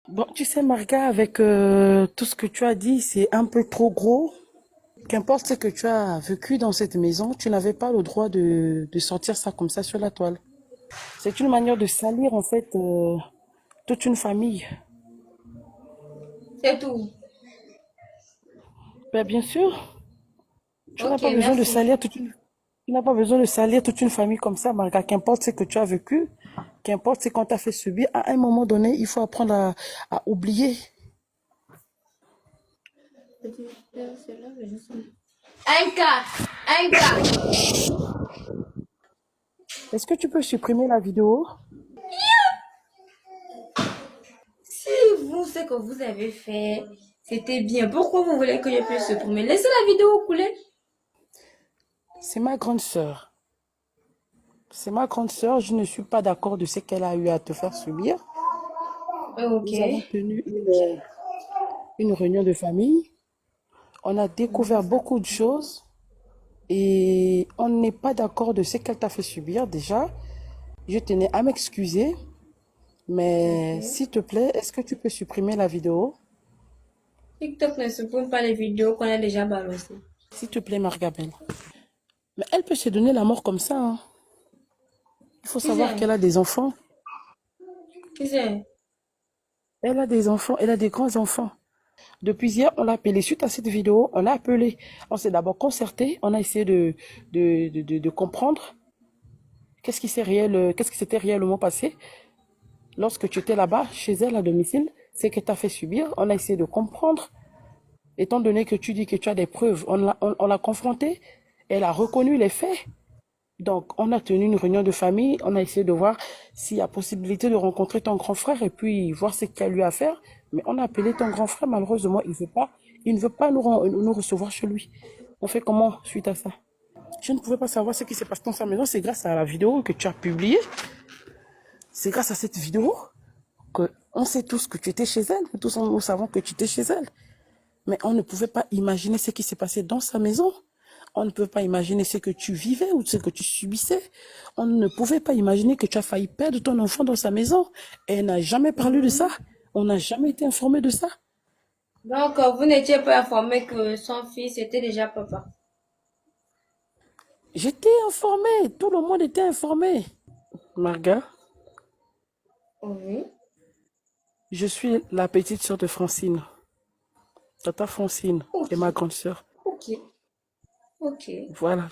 Bon, tu sais, Marga, avec tout ce que tu as dit, c'est un peu trop gros. Qu'importe ce que tu as vécu dans cette maison, tu n'avais pas le droit de sortir ça comme ça sur la toile. C'est une manière de salir, en fait, toute une famille. C'est tout. Ben, bien sûr, tu n'as Ok, pas besoin de merci. salir tu n'as pas besoin de salir toute une famille comme ça, Marga. Qu'importe ce que tu as vécu, qu'importe ce qu'on t'a fait subir, à un moment donné, il faut apprendre à oublier. Un cas, un cas. Est-ce que tu peux supprimer la vidéo? Si vous, ce que vous avez fait, c'était bien, pourquoi vous voulez que je puisse supprimer? Laissez la vidéo couler. C'est ma grande sœur. C'est ma grande sœur, je ne suis pas d'accord de ce qu'elle a eu à te faire subir. Ok. Nous avons tenu une réunion de famille. On a découvert beaucoup de choses et on n'est pas d'accord de ce qu'elle t'a fait subir déjà. Je tenais à m'excuser, Ok. mais s'il te plaît, est-ce que tu peux supprimer la vidéo? TikTok ne supprime pas les vidéos qu'on a déjà balancées. S'il te plaît, Margabelle. Mais elle peut se donner la mort comme ça, hein. Il faut Qui savoir c'est? qu'elle a des enfants. Qui c'est? Elle a des enfants, elle a des grands-enfants. Depuis hier, on l'a appelé. Suite à cette vidéo, on l'a appelé. On s'est d'abord concerté. On a essayé de comprendre qu'est-ce qui s'était réellement passé lorsque tu étais là-bas, chez elle, à domicile. Ce que tu as fait subir. On a essayé de comprendre. Étant donné que tu dis que tu as des preuves, on l'a confrontée. Elle a reconnu les faits. Donc, on a tenu une réunion de famille. On a essayé de voir s'il y a possibilité de rencontrer ton grand frère et puis voir ce qu'il y a lui à faire. Mais on a appelé ton grand frère. Malheureusement, il ne veut pas nous recevoir chez lui. On fait comment suite à ça? Je ne pouvais pas savoir ce qui s'est passé dans sa maison. C'est grâce à la vidéo que tu as publiée. C'est grâce à cette vidéo que on sait tous que tu étais chez elle. Tous nous savons que tu étais chez elle. Mais on ne pouvait pas imaginer ce qui s'est passé dans sa maison. On ne peut pas imaginer ce que tu vivais ou ce que tu subissais. On ne pouvait pas imaginer que tu as failli perdre ton enfant dans sa maison. Et elle n'a jamais parlé de ça. On n'a jamais été informé de ça. Donc, vous n'étiez pas informé que son fils était déjà papa. J'étais informée. Tout le monde était informé. Marga, Oui. je suis la petite sœur de Francine. Tata Francine Ok. est ma grande sœur. Ok. Ok. Voilà,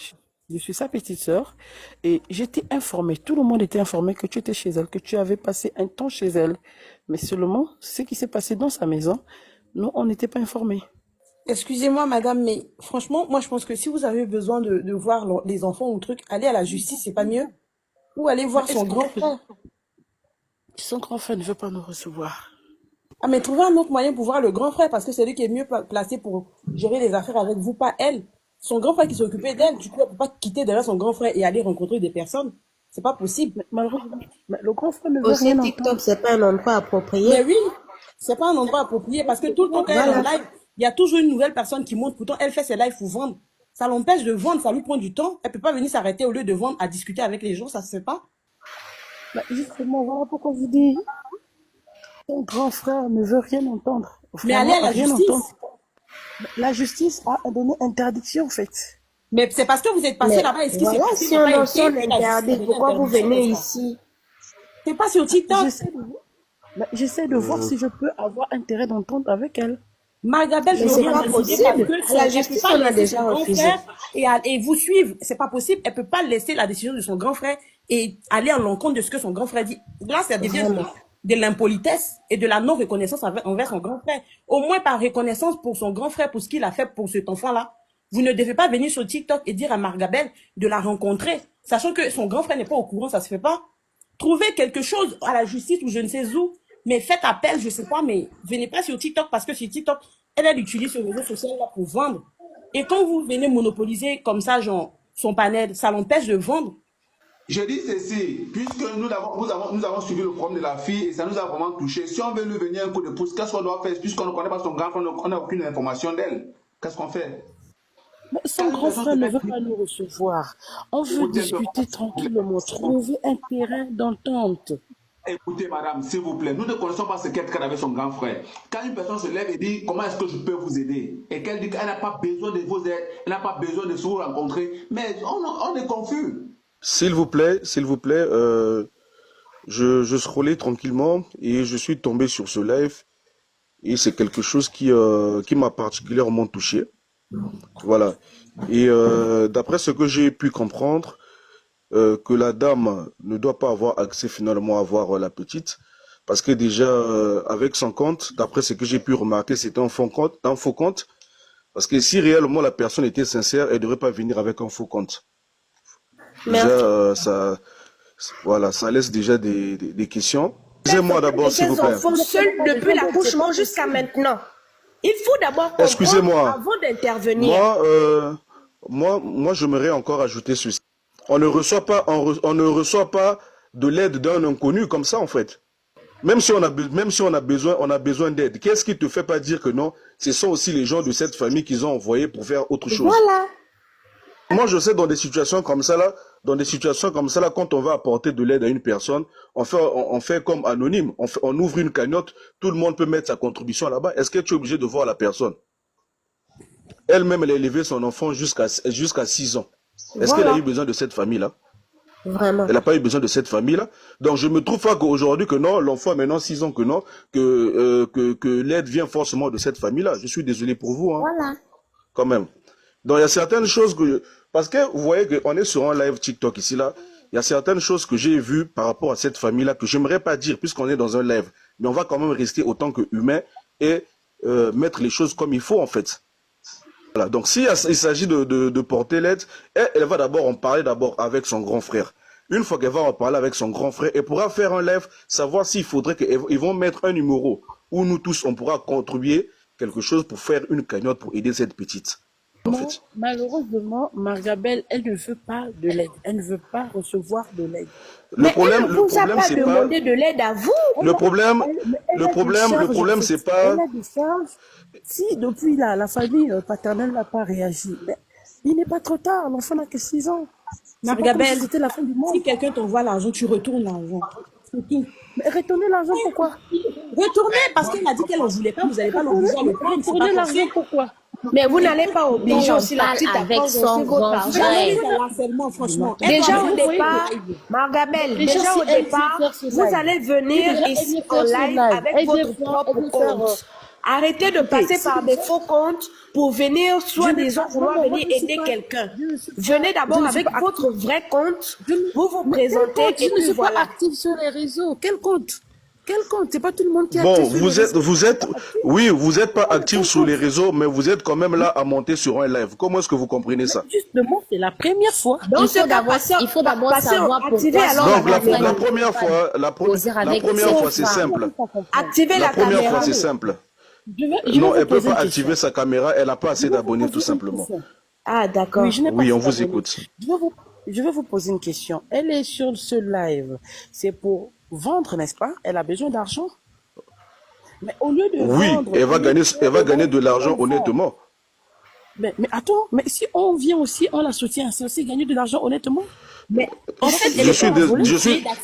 je suis sa petite sœur et j'étais informée, tout le monde était informé que tu étais chez elle, que tu avais passé un temps chez elle. Mais seulement ce qui s'est passé dans sa maison, nous, on n'était pas informés. Excusez-moi, madame, mais franchement, moi, je pense que si vous avez besoin de voir les enfants ou truc, allez à la justice, c'est pas mieux. Ou allez Mais voir est-ce son grand que frère. son grand frère ne veut pas nous recevoir? Ah, mais trouvez un autre moyen pour voir le grand frère, parce que c'est lui qui est mieux placé pour gérer les affaires avec vous, pas elle. Son grand frère qui s'est occupé d'elle, du coup, elle peut pas quitter derrière son grand frère et aller rencontrer des personnes. C'est pas possible. Mais malheureusement, mais le grand frère ne veut Aussi, rien TikTok, entendre. c'est pas un endroit approprié. Mais oui, c'est pas un endroit approprié, parce que tout le temps quand elle est en Voilà. live, il y a toujours une nouvelle personne qui monte. Pourtant, elle fait ses lives pour vendre. Ça l'empêche de vendre, ça lui prend du temps. Elle peut pas venir s'arrêter au lieu de vendre à discuter avec les gens, ça se fait pas. Mais justement, voilà pourquoi je dis, ton grand frère ne veut rien entendre. Mais aller Vraiment à la rien entendre. justice. La justice a donné interdiction, en fait. Mais c'est parce que vous êtes passé Mais là-bas et ce qui s'est voilà, passé si n'a on, pas si été on que la justice a interdit, donné pourquoi vous interdiction, venez n'est-ce pas? ici? C'est pas sur TikTok. J'essaie de, j'essaie de voir si je peux avoir intérêt d'entendre avec elle. Margabelle, je Mais peux c'est rien pas décider parce possible. que À la elle peut justice, pas on a laisser son déjà grand refusé. frère et vous suivre. C'est pas possible. Elle peut pas laisser la décision de son grand frère et aller à l'encontre de ce que son grand frère dit. Là, ça devient Vraiment. de l'impolitesse et de la non-reconnaissance envers son grand frère. Au moins par reconnaissance pour son grand frère, pour ce qu'il a fait pour cet enfant-là. Vous ne devez pas venir sur TikTok et dire à Margabelle de la rencontrer, sachant que son grand frère n'est pas au courant, ça se fait pas. Trouvez quelque chose à la justice ou je ne sais où, mais faites appel, je sais pas, mais venez pas sur TikTok parce que sur TikTok, elle utilise ce réseau social là pour vendre. Et quand vous venez monopoliser comme ça, genre, son panel, ça l'empêche de vendre. Je dis ceci, puisque nous avons suivi le problème de la fille et ça nous a vraiment touché. Si on veut lui venir un coup de pouce, qu'est-ce qu'on doit faire? Puisqu'on ne connaît pas son grand frère, on n'a aucune information d'elle. Qu'est-ce qu'on fait? Mais son grand frère ne veut pas nous recevoir. On veut discuter tranquillement, trouver un terrain d'entente. Écoutez, madame, s'il vous plaît, nous ne connaissons pas ce qu'est avec son grand frère. Quand une personne se lève et dit comment est-ce que je peux vous aider, et qu'elle dit qu'elle n'a pas besoin de vos aides, elle n'a pas besoin de se vous rencontrer, mais on est confus. S'il vous plaît, je scrollais tranquillement et je suis tombé sur ce live et c'est quelque chose qui m'a particulièrement touché. Voilà. Et d'après ce que j'ai pu comprendre, que la dame ne doit pas avoir accès finalement à voir la petite, parce que déjà avec son compte, d'après ce que j'ai pu remarquer, c'était un faux compte, parce que si réellement la personne était sincère, elle ne devrait pas venir avec un faux compte. Déjà, Merci. voilà, ça laisse déjà des questions. Elle Excusez-moi fait d'abord, s'il vous des plaît. enfants seuls depuis l'accouchement jusqu'à maintenant. Il faut d'abord comprendre Excusez-moi. avant d'intervenir. Moi, j'aimerais encore ajouter ceci. On ne reçoit pas, on ne reçoit pas de l'aide d'un inconnu comme ça, en fait. Même si on a besoin d'aide. Qu'est-ce qui te fait pas dire que non? Ce sont aussi les gens de cette famille qu'ils ont envoyés pour faire autre chose. Voilà. Moi, je sais dans des situations comme ça là, quand on va apporter de l'aide à une personne, on fait comme anonyme. On ouvre une cagnotte, tout le monde peut mettre sa contribution là-bas. Est-ce que tu es obligé de voir la personne? Elle-même, elle a élevé son enfant jusqu'à 6 ans. Est-ce qu'elle a eu besoin de cette famille-là? Vraiment. Elle n'a pas eu besoin de cette famille-là. Donc, je me trouve pas qu'aujourd'hui, que non, l'enfant a maintenant 6 ans, que non, que l'aide vient forcément de cette famille-là. Je suis désolé pour vous, hein, Voilà. quand même. Donc, il y a certaines choses parce que vous voyez qu'on est sur un live TikTok ici, là. Il y a certaines choses que j'ai vues par rapport à cette famille-là que j'aimerais pas dire puisqu'on est dans un live. Mais on va quand même rester autant que humain et mettre les choses comme il faut, en fait. Voilà. Donc, s'il s'agit de porter l'aide, elle va d'abord en parler avec son grand frère. Une fois qu'elle va en parler avec son grand frère, elle pourra faire un live, savoir s'il faudrait qu'ils vont mettre un numéro où nous tous, on pourra contribuer quelque chose pour faire une cagnotte pour aider cette petite. En fait. Malheureusement, Margabelle, elle ne veut pas de l'aide. Elle ne veut pas recevoir de l'aide. Mais elle ne vous a pas demandé de l'aide à vous. Le problème, c'est pas. Elle a des charges. Si depuis la famille paternelle n'a pas réagi, mais il n'est pas trop tard. L'enfant n'a que 6 ans. Margabelle, C'était la fin du monde. si quelqu'un t'envoie l'argent, tu retournes l'argent. C'est tout. Mais retournez l'argent pourquoi? Retournez parce qu'elle a dit qu'elle n'en voulait pas, vous n'allez pas l'obliger à le prendre. Retournez l'argent pourquoi? Mais vous n'allez pas obliger aussi la petite à avec prendre son aussi votre grand argent. frère. C'est un harcèlement, franchement. Déjà au Elle doit- départ, Margabelle, Déjà, déjà si au elle veut départ, faire ce vous live. allez venir Déjà, elle ici veut en faire ce live live. avec Elle veut votre faire- propre elle veut faire, compte. Arrêtez de passer par des faux comptes pour venir, soi-disant, vouloir venir aider quelqu'un. Venez d'abord avec votre vrai compte, vous vous présentez et Je ne puis suis pas voilà. active sur les réseaux. Quel compte? Quel compte? C'est pas tout le monde qui est Bon, actif sur les réseaux. vous êtes pas actif sur les réseaux, mais vous êtes quand même là à monter sur un live. Comment est-ce que vous comprenez ça? Justement, c'est la première fois. Dans Il ce faut cas, d'abord savoir activez pourquoi alors Donc, la caméra. la première fois, c'est simple. Activez La la première caméra. fois, c'est simple. Je vais Non, vous elle peut poser pas une activer question. sa caméra, elle n'a pas assez Je vais vous d'abonnés, poser tout une simplement. question. Ah, d'accord. Oui, je n'ai pas Oui, on assez vous d'abonnés. écoute. Je vais vous poser une question. Elle est sur ce live. C'est pour vendre, n'est-ce pas? Elle a besoin d'argent. Mais au lieu de Oui, vendre... elle va gagner de l'argent on vend. honnêtement. Mais attends, mais si on vient aussi, on la soutient, c'est aussi gagner de l'argent honnêtement. Mais en fait,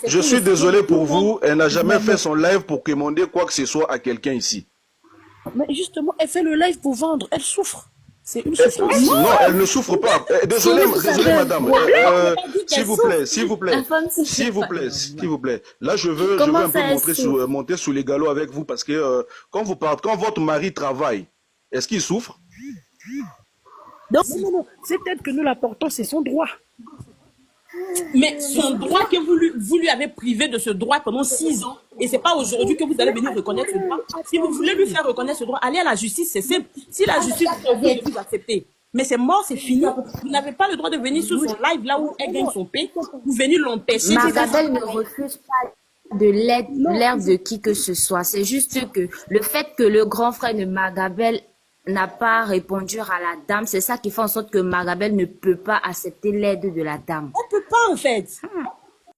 Je suis désolé pour vous, elle n'a jamais fait son live pour commander quoi que ce soit à quelqu'un ici. Mais justement, elle fait le live pour vendre, elle souffre. C'est une souffrance. Non, elle ne souffre pas. Désolé, madame. S'il vous plaît. Là, je veux un peu monter sous les galops avec vous parce que quand votre mari travaille, est-ce qu'il souffre? Non, c'est elle que nous la portons, c'est son droit. Mais son droit que vous lui avez privé de ce droit pendant 6 ans, et c'est pas aujourd'hui que vous allez venir reconnaître ce droit. Si vous voulez lui faire reconnaître ce droit, allez à la justice, c'est simple. Si la justice veut vous accepter, mais c'est mort, c'est fini. Vous n'avez pas le droit de venir sur son live là où elle gagne son paix, vous venez l'empêcher. Margabelle ne refuse pas de l'aide de qui que ce soit. C'est juste que le fait que le grand frère de Margabelle n'a pas répondu à la dame, c'est ça qui fait en sorte que Margabelle ne peut pas accepter l'aide de la dame. On peut pas en fait.